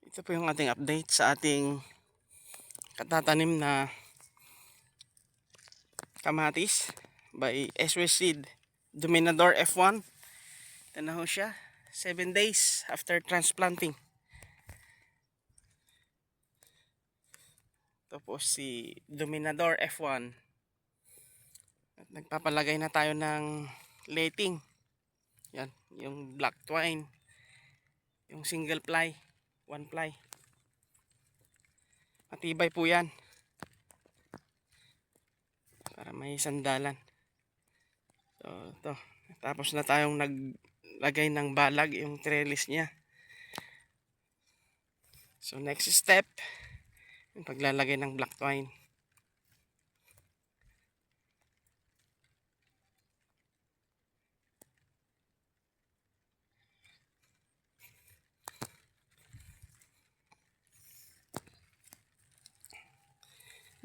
Ito po yung ating update sa ating katatanim na kamatis by SW Seed Dominador F1. Ito na ho siya, 7 days after transplanting. Ito po si Dominador F1. At nagpapalagay na tayo ng lating. Yan, yung black twine, yung single ply, one ply. Matibay po yan para may sandalan. So ito, tapos na tayong naglagay ng balag yung trellis niya. So next step, yung paglalagay ng black twine.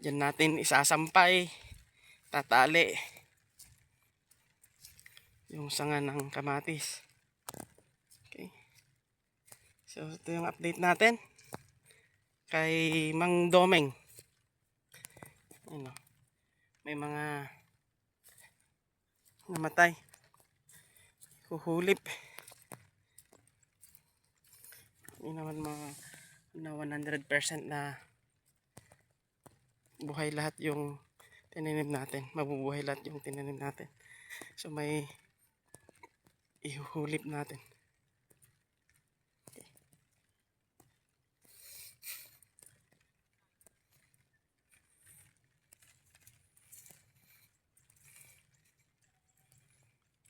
Diyan natin isasampay, tatali yung sanga ng kamatis. Okay. So ito yung update natin kay Mang Domeng. Ano, may mga namatay, huhulip. Hindi naman mga na 100% na buhay lahat yung tinanim natin, mabubuhay lahat yung tinanim natin. So may ihuhulip natin. Okay.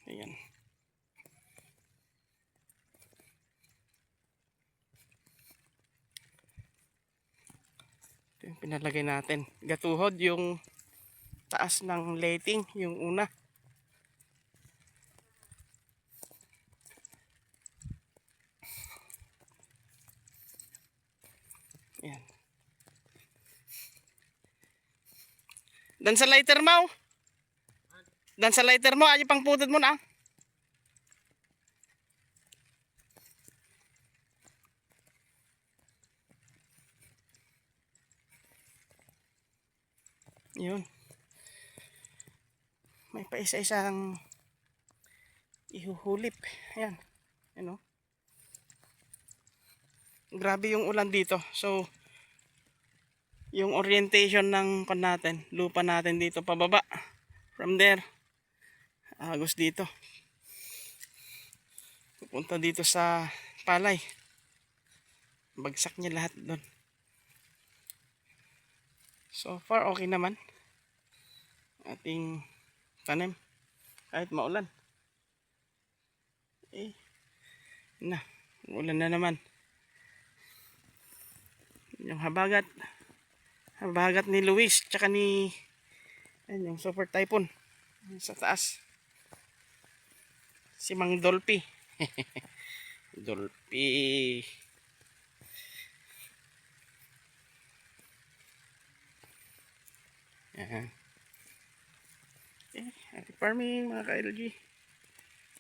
Ayan. Ito yung pinalagay natin. Gatuhod yung taas ng lating, yung una. Ayan. Dan sa lighter mo. Dan sa lighter mo, ayo pang putod mo na. Yun. May pa isa-isang ihuhulip. Ayan. Ano? Grabe yung ulan dito. So, yung orientation ng natin, lupa natin dito pababa. From there, agos dito. Pupunta dito sa palay. Bagsak niya lahat doon. So far, okay naman. Ating tanim. Kahit maulan. Ulan na naman. Yung habagat ni Luis tsaka ni yung super typhoon sa taas, si Mang Dolphy. Dolphy. Yan. Okay, happy farming mga ka-LG.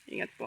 Ingat po.